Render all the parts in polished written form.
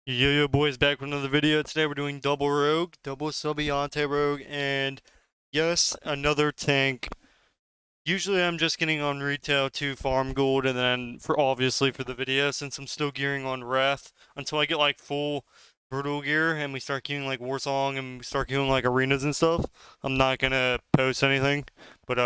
Yo boys, back with another video. Today we're doing double rogue, double subiante rogue, and yes, another tank. Usually I'm just getting on retail to farm gold and then for obviously for the video since I'm still gearing on wrath until I get like full brutal gear and we start queuing like Warsong and we start queuing like arenas and stuff. I'm not gonna post anything. But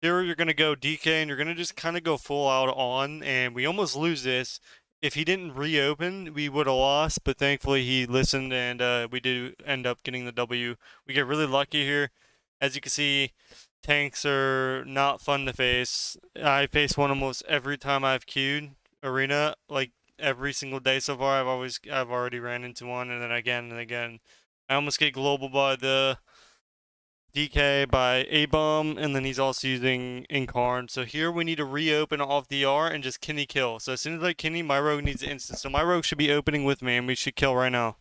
here you're gonna go DK and you're gonna just kind of go full out on, and we almost lose this. If he didn't reopen, we would have lost, but thankfully he listened and we do end up getting the W. We get really lucky here. As you can see, tanks are not fun to face. I face one almost every time I've queued arena, like every single day so far. I've already ran into one, and then again and again. I almost get global by the DK by A-Bomb, and then he's also using Incarn. So here we need to reopen off DR and just Kenny kill. So as soon as I Kenny, my rogue needs to instant. So my rogue should be opening with me, and we should kill right now.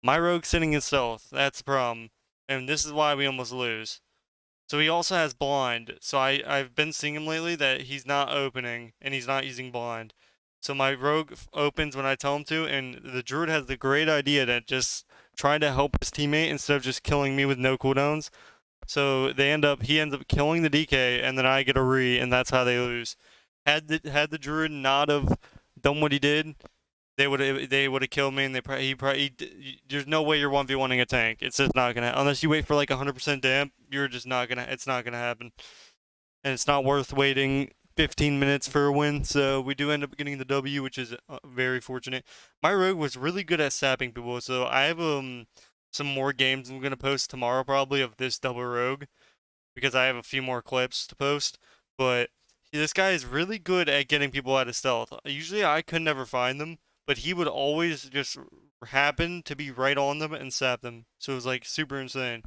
My rogue sitting in stealth. That's the problem. And this is why we almost lose. So he also has blind. So I've been seeing him lately that he's not opening, and he's not using blind. So my rogue opens when I tell him to, and the druid has the great idea to just try to help his teammate instead of just killing me with no cooldowns. So he ends up killing the DK, and then I get a re, and that's how they lose. Had the druid not have done what he did, they would have killed me, and there's no way you're 1v1ing a tank. It's just not gonna, unless you wait for like 100% damp. You're just not gonna. It's not gonna happen, and it's not worth waiting 15 minutes for a win. So we do end up getting the W, which is very fortunate. My rogue was really good at sapping people, so I have some more games I'm gonna post tomorrow probably of this double rogue because I have a few more clips to post. But this guy is really good at getting people out of stealth. Usually I could never find them, but he would always just happen to be right on them and sap them. So it was like super insane.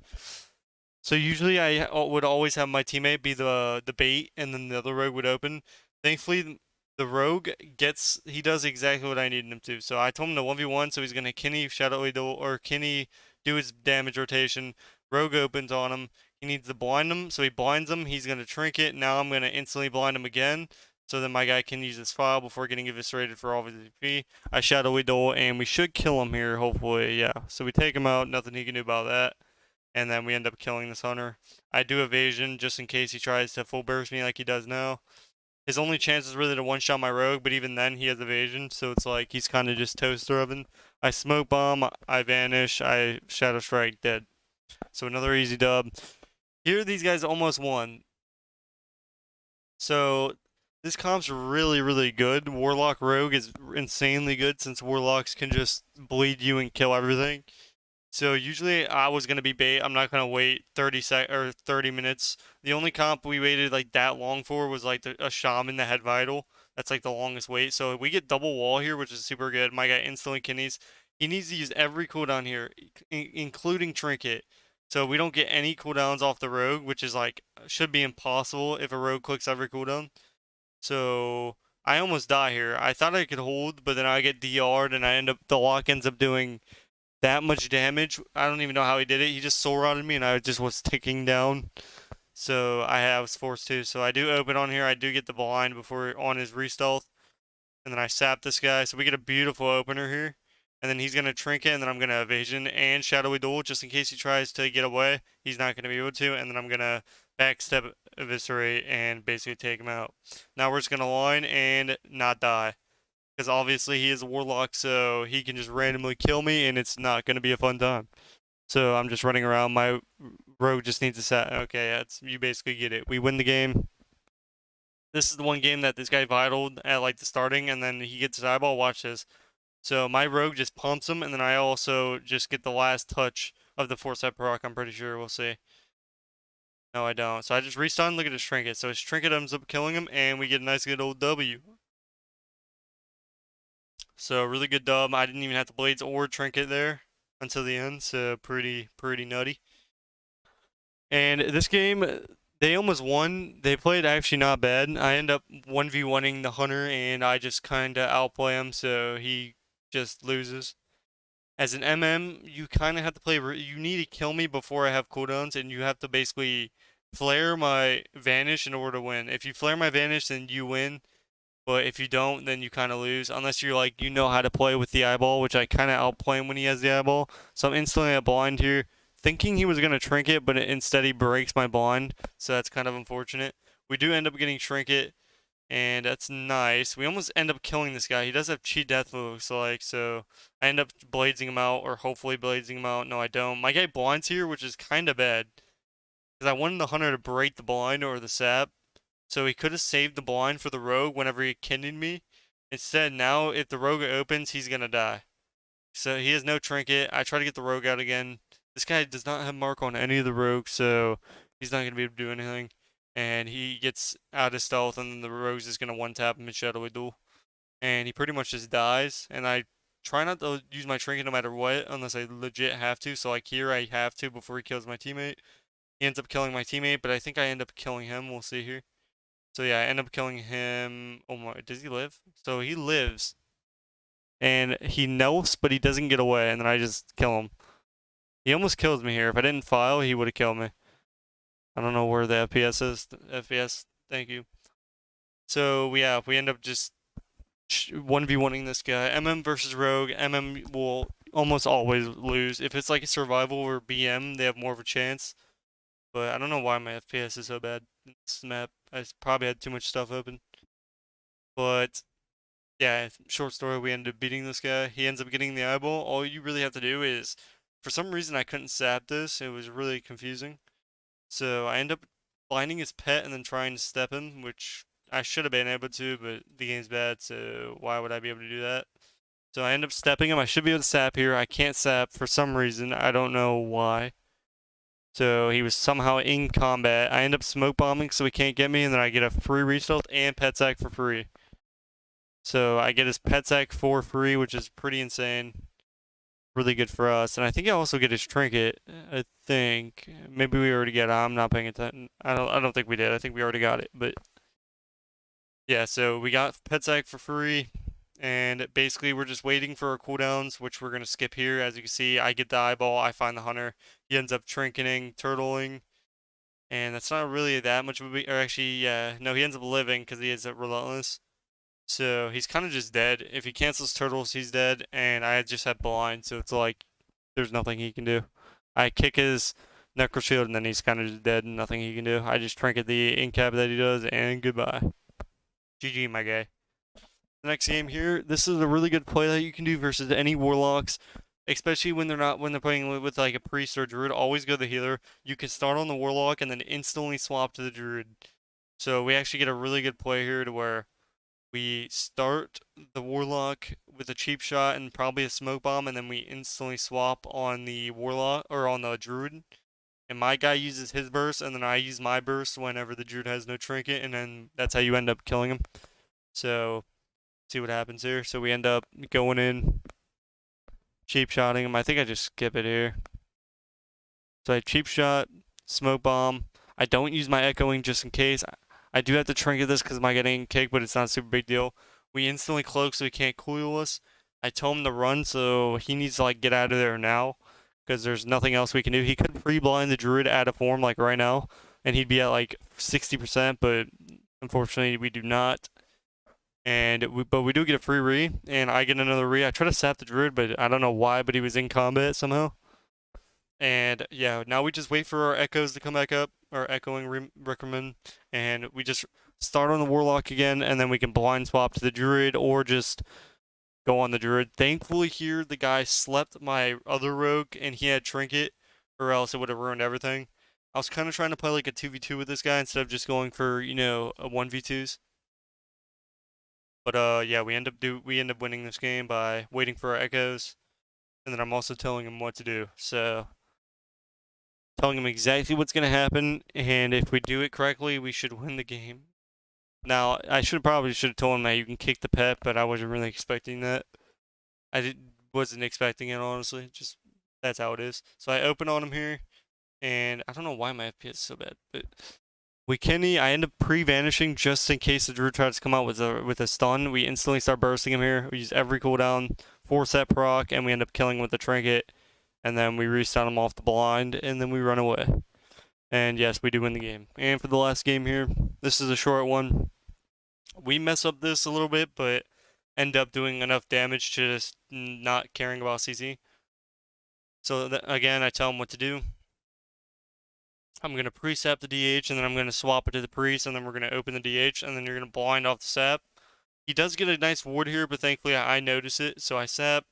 So usually I would always have my teammate be the bait, and then the other rogue would open. Thankfully, the rogue he does exactly what I needed him to. So I told him to 1v1, so he's gonna Kenny Shadow Idol or Kenny do his damage rotation. Rogue opens on him. He needs to blind him, so he blinds him. He's gonna trinket. Now I'm gonna instantly blind him again. So then my guy can use his file before getting eviscerated for all of his HP. I Shadow Idol, and we should kill him here, hopefully. Yeah. So we take him out. Nothing he can do about that, and then we end up killing this hunter. I do evasion just in case he tries to full burst me like he does now. His only chance is really to one-shot my rogue, but even then he has evasion, so it's like he's kind of just toaster oven. I smoke bomb, I vanish, I shadow strike, dead. So another easy dub. Here these guys almost won. So this comp's really, really good. Warlock Rogue is insanely good since Warlocks can just bleed you and kill everything. So usually I was gonna be bait. I'm not gonna wait 30 minutes. The only comp we waited like that long for was like a shaman that had vital. That's like the longest wait. So we get double wall here, which is super good. My guy instantly kidneys. He needs to use every cooldown here, including trinket. So we don't get any cooldowns off the rogue, which is like should be impossible if a rogue clicks every cooldown. So I almost die here. I thought I could hold, but then I get DR'd and the lock ends up doing that much damage. I don't even know how he did it. He just soul routed me and I just was ticking down. So I was forced to. So I do open on here. I do get the blind before on his re-stealth. And then I sap this guy. So we get a beautiful opener here. And then he's going to trinket, and then I'm going to evasion and shadowy duel just in case he tries to get away. He's not going to be able to. And then I'm going to backstep eviscerate and basically take him out. Now we're just going to line and not die. Because obviously he is a warlock, so he can just randomly kill me, and it's not going to be a fun time. So I'm just running around. My rogue just needs to set. Okay, you basically get it. We win the game. This is the one game that this guy vitaled at like the starting, and then he gets his eyeball. Watch this. So my rogue just pumps him, and then I also just get the last touch of the foresight proc. I'm pretty sure. We'll see. No, I don't. So I just restun. Look at his trinket. So his trinket ends up killing him, and we get a nice good old W. So really good dub. I didn't even have to blades or trinket there until the end. So pretty nutty. And this game, they almost won. They played actually not bad. I end up 1v1ing the hunter, and I just kind of outplay him, so he just loses. As an MM, you kind of have to play. You need to kill me before I have cooldowns, and you have to basically flare my vanish in order to win. If you flare my vanish, then you win. But if you don't, then you kind of lose. Unless you're like, you know how to play with the eyeball, which I kind of outplay him when he has the eyeball. So I'm instantly at blind here, thinking he was going to trinket, but instead he breaks my blind. So that's kind of unfortunate. We do end up getting trinket, and that's nice. We almost end up killing this guy. He does have cheat death, looks like, so I end up bladesing him out, or hopefully bladesing him out. No, I don't. My guy blinds here, which is kind of bad, because I wanted the hunter to break the blind or the sap, so he could have saved the blind for the rogue whenever he kidded me. Instead, now if the rogue opens, he's gonna die. So he has no trinket. I try to get the rogue out again. This guy does not have mark on any of the rogues, so he's not gonna be able to do anything. And he gets out of stealth, and then the rogue's just gonna one tap him in Shadowy Duel. And he pretty much just dies. And I try not to use my trinket no matter what, unless I legit have to. So like here, I have to before he kills my teammate. He ends up killing my teammate, but I think I end up killing him. We'll see here. So yeah, I end up killing him. Oh my, does he live? So he lives. And he knelfs, but he doesn't get away, and then I just kill him. He almost kills me here. If I didn't file, he would have killed me. I don't know where the FPS is. FPS, thank you. So yeah, we end up just 1v1ing this guy. MM versus Rogue. MM will almost always lose. If it's like a survival or BM, they have more of a chance. But I don't know why my FPS is so bad in this map. I probably had too much stuff open. But yeah, short story, we ended up beating this guy. He ends up getting the eyeball. All you really have to do is, for some reason I couldn't sap this. It was really confusing. So I end up blinding his pet and then trying to step him, which I should have been able to, but the game's bad, so why would I be able to do that? So I end up stepping him. I should be able to sap here. I can't sap for some reason. I don't know why. So he was somehow in combat. I end up smoke bombing so he can't get me, and then I get a free restart and pet sack for free. So I get his pet sack for free, which is pretty insane. Really good for us. And I think I also get his trinket. I think maybe we already got it. I'm not paying attention. I don't think we did. I think we already got it. But yeah, so we got pet sack for free. And basically we're just waiting for our cooldowns, which we're gonna skip here. As you can see, I get the eyeball, I find the hunter. He ends up trinketing, turtling. And that's not really that much of a or actually, yeah, no, he ends up living because he is relentless. So he's kind of just dead. If he cancels turtles, he's dead. And I just have blind, so it's like there's nothing he can do. I kick his necro shield, and then he's kind of just dead, and nothing he can do. I just trinket the incap that he does, and goodbye. GG, my guy. The next game here, this is a really good play that you can do versus any warlocks, especially when they're playing with like a priest or a druid. Always go the healer. You can start on the warlock and then instantly swap to the druid. So we actually get a really good play here to where we start the warlock with a cheap shot and probably a smoke bomb, and then we instantly swap on the warlock or on the druid. And my guy uses his burst, and then I use my burst whenever the druid has no trinket, and then that's how you end up killing him. So see what happens here. So we end up going in, cheap shotting him. I think I just skip it here. So I cheap shot, smoke bomb. I don't use my echoing just in case. I do have to trinket this because my getting kicked, but it's not a super big deal. We instantly cloak so he can't coil us. I tell him to run, so he needs to like get out of there now because there's nothing else we can do. He could pre-blind the druid out of form like right now, and he'd be at like 60%, but unfortunately we do not. But we do get a free re, and I get another re. I try to sap the druid, but I don't know why, but he was in combat somehow. And yeah, now we just wait for our echoes to come back up, our echoing recommend, and we just start on the warlock again, and then we can blind swap to the druid or just go on the druid. Thankfully here, the guy slept my other rogue, and he had trinket, or else it would have ruined everything. I was kind of trying to play like a 2v2 with this guy instead of just going for, you know, a 1v2s. But yeah, we end up winning this game by waiting for our echoes, and then I'm also telling him what to do. So telling him exactly what's gonna happen, and if we do it correctly, we should win the game. Now, I probably should have told him that you can kick the pet, but I wasn't really expecting that. Wasn't expecting it, honestly. Just that's how it is. So I open on him here, and I don't know why my FPS is so bad, but I end up pre-vanishing just in case the druid tries to come out with a stun. We instantly start bursting him here. We use every cooldown, 4-set proc, and we end up killing with the trinket. And then we restun him off the blind, and then we run away. And yes, we do win the game. And for the last game here, this is a short one. We mess up this a little bit, but end up doing enough damage to just not caring about CC. So again, I tell him what to do. I'm going to pre-sap the DH, and then I'm going to swap it to the priest, and then we're going to open the DH, and then you're going to blind off the sap. He does get a nice ward here, but thankfully I notice it, so I sap,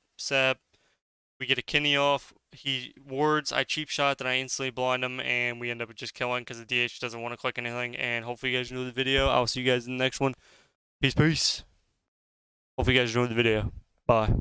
we get a Kenny off, he wards, I cheap shot, then I instantly blind him, and we end up just killing because the DH doesn't want to click anything, and hopefully you guys enjoyed the video. I'll see you guys in the next one. Peace, peace. Hopefully you guys enjoyed the video. Bye.